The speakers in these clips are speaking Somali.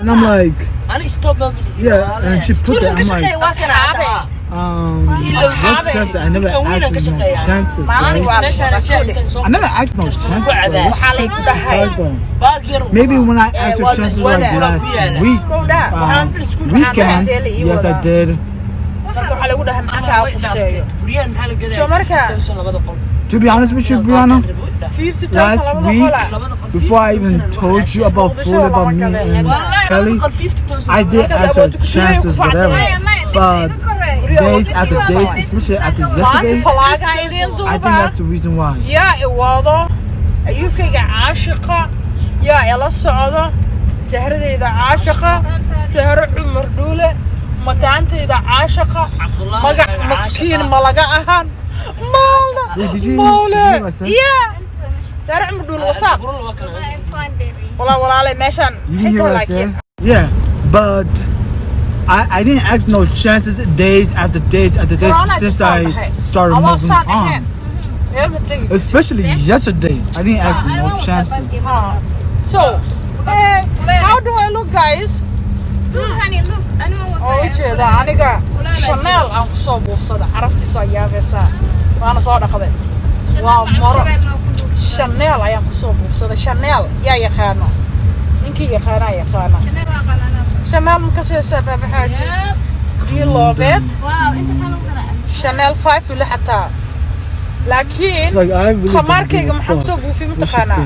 And I'm like, yeah, and she put that. I'm like, what chances? I never asked you no chances. Right? I never asked no chances. Like, what chances you talking about? Maybe when I asked her chances like last weekend, yes, I did. To be honest with you, Brianna, last week, before I even told you about food, about me and Kelly, I did ask her chances, whatever. But days after days, especially after yesterday, I think that's the reason why. Yeah, it was. You can get عاشقة. Yeah, ela socdo. Sahradeyda عاشقة. Sahro cumar dule. Mataanteyda عاشقة. Magac maskiin ma laga ahan. Wait, did you hear what I said? Yeah. Sahro cumar dule what's up? Wala meshan. You didn't hear what I said? Yeah, but I didn't ask no chances days after days after days since I started moving on. Especially yesterday, I didn't ask no chances. So, how do I look, guys? Look, honey, look. I know what Oh, jeeda aniga Chanel aan ku soo buufsada caraftiisa yaabeysa waana soo dhaqday waa maro Chanel ayaan ku soo buufsada Chanel yaa yaqaano ninkii yaqaana Chanel ma kasii sabab xaaji do you love it wow inta kale u gara Chanel 5 wala xataa laakiin Like I really khamarkayga maxaa soo buufin mutaqaana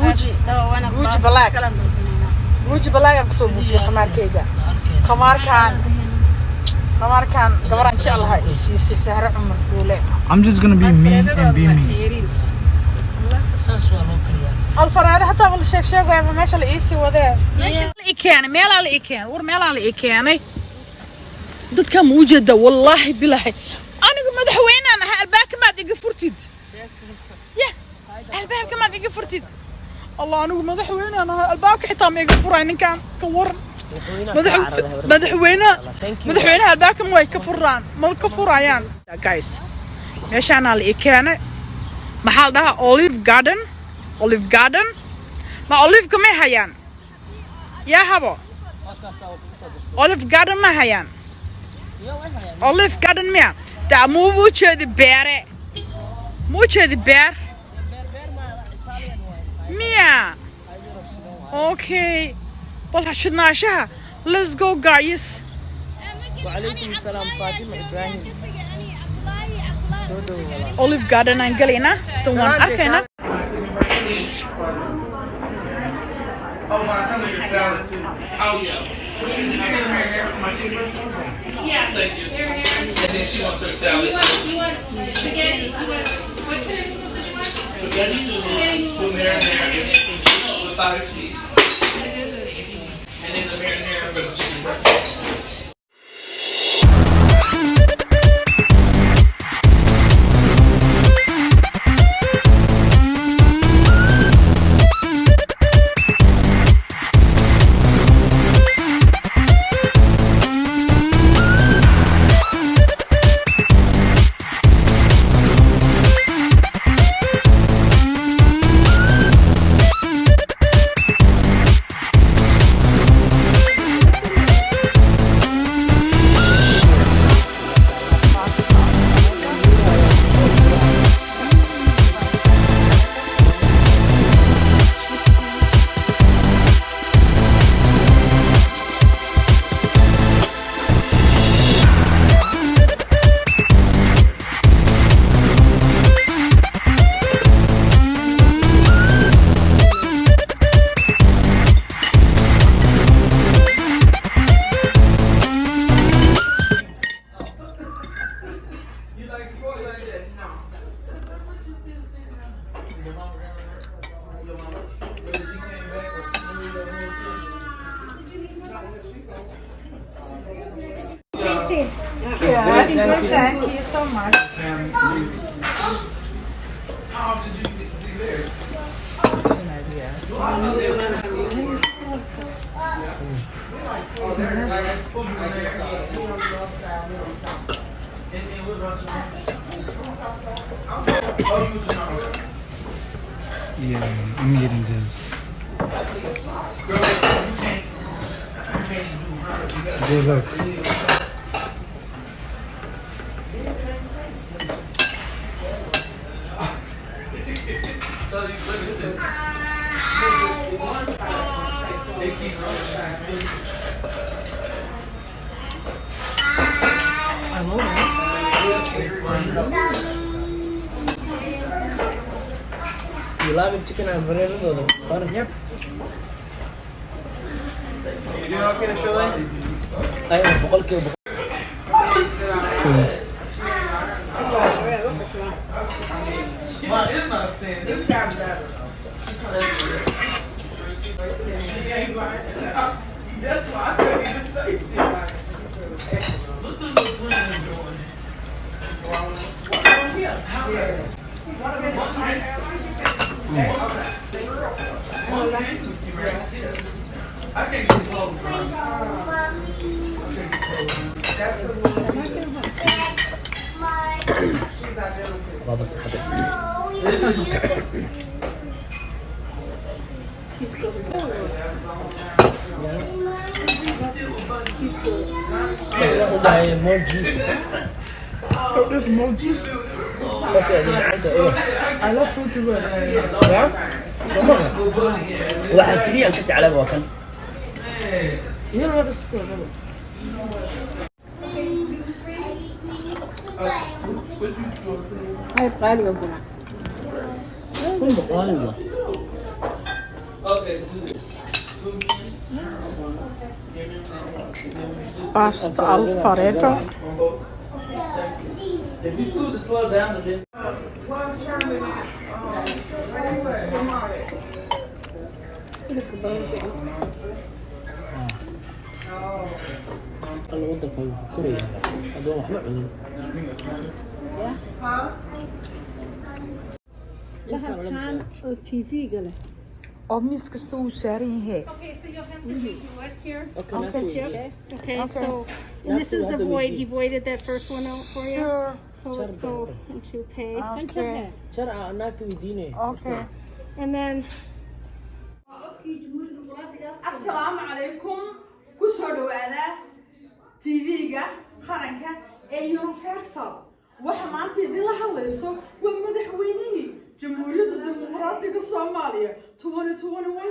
Gucci black Gucci black aan ku soo buufin khamarkayga khamarkan gabaran jeclahay si sahra umar dule I'm just gonna be me and be me. الفرارة حتى قبل شيء قاعد ماشي الإيسي وذا ماشي الإكان ميل على الإكان ورميل على الإكاني ضد كم موجودة والله بالله أنا قم مدحوين أنا الباك ما دقي فرتيد يا الباك ما دقي فرتيد الله أنا قم مدحوين أنا الباك حتى ما يقفر عيني كان كور مدحوين الباك ما يكفران ما الكفر عيان guys ماشي أنا الإكاني محل ده Olive Garden ma Olive ka ma hayaan yaa habo Olive Garden ma hayaan Olive Garden ma taa muu jeedi beer miya okay bal hashnaashaha let's go guys وعليكم السلام فاطمة إبراهيم Olive Garden aan galayna tan waan arkayna Oh, my tongue is salad too. Oh, yeah. Did you say marinara for my cheeseburger? Yeah. Thank you. And then she wants her salad. You want spaghetti? What kind of noodles did you want? Spaghetti noodles with marinara with butter cheese. And then the marinara for the chicken. Thank you so much. How often did you get to see there? Yeah, I'm eating this. Good luck. You love chicken and bread? Yep. You doing okay to show that? أيوة بقول كده. That's why I couldn't even say shit. I can't get close. بابا الصحة. more juice. Oh, there's more juice. That's it. I love fruity bread. Yeah. واحد كذي أنت على بوكن. You don't have to score. هاي قالي أقول كل بقالي. باستا الفريدو If you slow the slow down a bit. الوضع في كوريا هذا واحد معين. كان تي في قال oo miis kasta uu saaran yahay. Okay, so you'll have to redo it here. Okay, so and this is the void. He voided that first one out for you. Sure. So let's go into pay. Okay. شرع أنك توديني. Okay. And then السلام عليكم كسر دوالا تيفيجا خرنكا يونيفرسال وحمانتي دي لهاليسو ومدحوينيه جمهورية الديمقراطية الصومالية 2021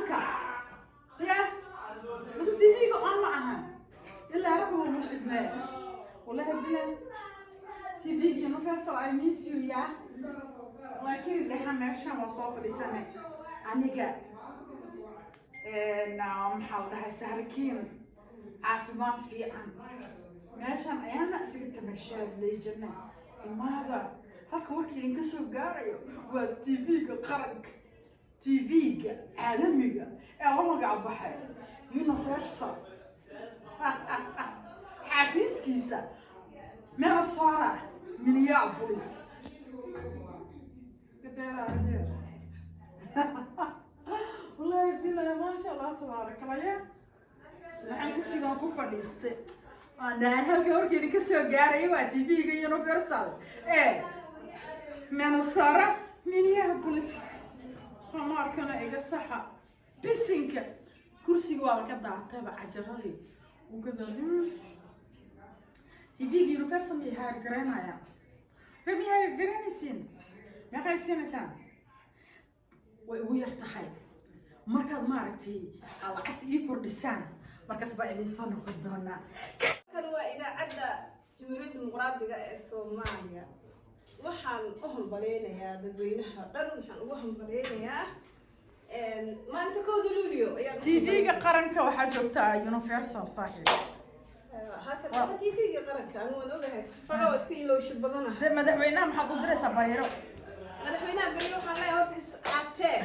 يا بس تيفيجا أنا معها إلا رقم مشكلة والله بلا تيفيجا يونيفرسال I miss you يا لكن اللي حماشة وصوف لسنة عنيقا maxaa la dhahay saharkiin caafimaad fiican meeshan ayaana isaga tamashaadlay janna imaada halka warka idinka soo gaarayo waa tv-ga qaranka tv-ga caalamiga ee la magac baxay universal xafiiskiisa Minnesota Minneapolis والله بالله ما شاء الله تبارك الله يا waxaan kursigan ku fadhiistay ana halka warkeedii ka soo gaaray waa TV-ga Universal Minnesota Minneapolis markana iga saxa bisinka kursiga waa ka daatay cajaradii uu ka daadin TV-ga Universal ma yahay garanaya rami hay garanaysin ma qaysanaysan way ugu yartahay markaad maaragtay lacagta ii kordhisaan markaas baa idin soo noqon doonaa kan waa idaacadda Jamhuuriyadda Dimuqraadiga ee Soomaaliya waxaan u hambaleynayaa dadweynaha dhan waxaan ugu hambaleynayaa maanta kooda luuliyo ayaa TV-ga qaranka waxaa joogta Universal saaxiib halka TV-ga qaranka aan waan ogahay fagaa iska ilowsho badanahay madaxweynaha maxaad u diraysaa bareero madaxweynaha bari waxaan leeyahay horta is caatee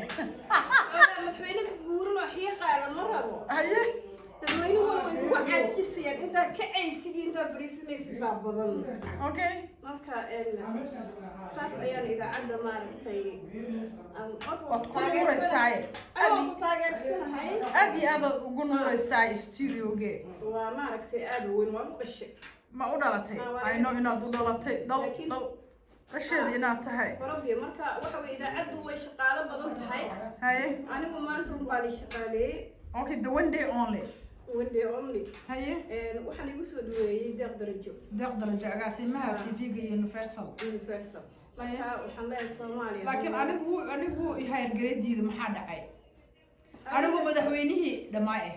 madaxweynaha guuran oo xiiqaala ma rabo haye dadweynuhu way ugu caajisayaan intaa ka caysidii intaa fariisanaysid baa badan okay marka saas ayaan idaacadda maaragtay waad ku nuuraysaay taageersanahay aad iyo aad ugu nuuraysaay studio-ge waa maaragtay aad u weyn waan u qashay ma u dhalatay ayno inaad u dhalatay dhal qasheed inaad tahay Rabbi marka waxa way idaacaddu way shaqaale badan tahay haye anigu maanta run baa la shaqaaleeyay okay the one day only one day only haye waxaan igu soo dhaweeyay deeq darajo agaasimaha TV-ga iyo Universal marka waxaan leeyahay Soomaaliya laakiin anigu hayargareediida maxaa dhacay anigu madaxweynihii dhamaay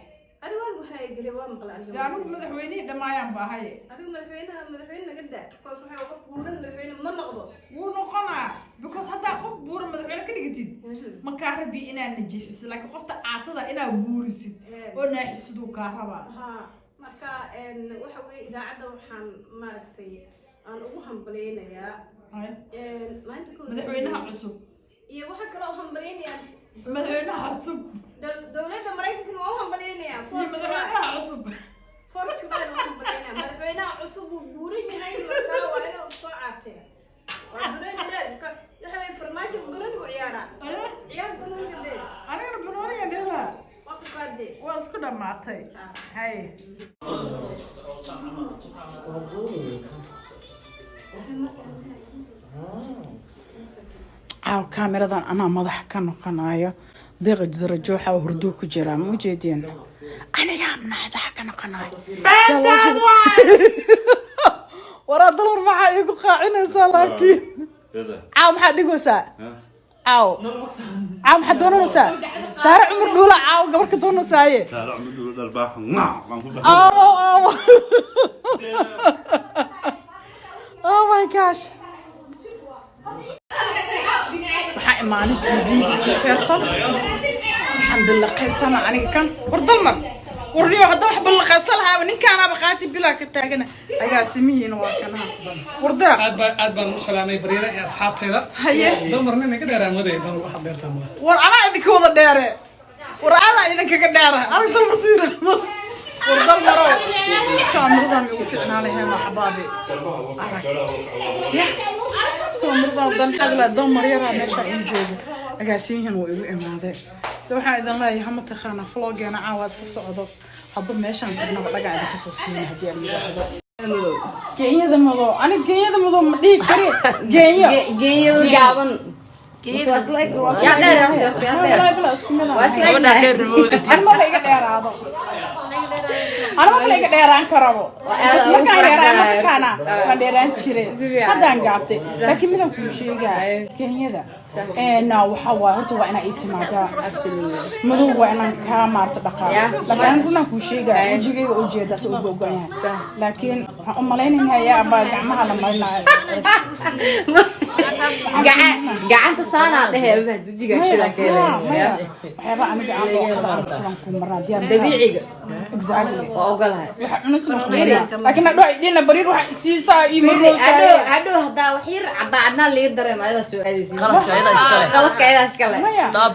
adigu waxay galay waa maqlaan anigu madaxweynihii dhamaayaan baahay adigu madaxweyne naga daa qof waxa qof buuran madaxweyne ma noqdo wuu noqonaa because hadda qof buuran madaxweyne ka dhigatid ma ka rabi inaan najixiso laakiin qofta caatada inaa buurisid oo naaxisiduu ka raba marka waxa weey idaacada waxaan maaragtay aan ugu hambaleynayaa maanta madaxweynaha cusub iyo waxa kale oo hambaleynayaa madaxweynaha cusub dawladda Mareykanka waa hambaleynayaa madaxweynaha cusub fortune waa hambaleynayaa madaxweynaha cusub uu buuran yahay marka waa inuu soo caatee waa buuran yahay waxa farmaajo buuran ku ciyaara ciyaar buuran yahay aniga buuran yahay waa ku qaade waa isku dhamaatay hay kaamiradan anaa madax ka noqonayo deeqa darajo waxa hurdo ku jira ma ujeedeen aniga madax ka noqonayo wara dalmar maxaa igu qaacinaysaa laakiin maxaa dhigaysaa maxaa doonaysaa saare cumar dhuula gabar ka doonaysaaye saare cumar dhuula dalbaaxan oh my gosh waxaa imaanin TV Universal alxamdulillah qaysana aniga kan wardalmar warriyo hadda wax balqaysal haaba ninkaana baqaati bilaa ka taagana agaasimihiin waa kana warda aad baan u salaamay bariira ee asxaabteeda haye dalmarna inaga dheeraamaday dan waxa dheertaan war ana idinka wada dheere war ana idinka ka dheera aniga dalmar siira wardalmaro kaamiradan ugu ficnaaleeyeen xabaabi arag kaamiradan dan xagla dalmar yaraa meesha uu joogo agaasimihiin wuu igu imaaday waxaan idin leeyahay hama taqaana vloggeena caawa iska socdo hadba meeshaan tagnaba dhagaa idinka soo siina haddii aan yidhaahdo genyada madow aniga genyada madow ma dhihi kari genyada gaaban anama kale iga dheeraan karabo markaan dheeraan mataqaana waan dheeraan jiray haddaan gaabtay laakiin midaan kuu sheegaa kenyada waxa waay horta waa inaa ii timaadaa madow waa inaan kaa maarta dhaqaa laakiin runaan kuu sheegaa wejigayga oo jeedaas oo go'an yahay laakiin waxaan u malaynayaa abaa gacmaha la marinayo gacanta saanaa dhehe abaa dujiga shida keelay waxyaaba aniga aan loo qada sidaan ku marnaa diyaar dabiiciga exactly waa ogolahay waxa cunusna ku laakiin hadhow idina bariir waxa siisaa ii maroosaa hadhow hadaa wax yar cadaan liga dareemay ayada soo aadaysi qaladka ayada iskale qaladka ayada iskale stop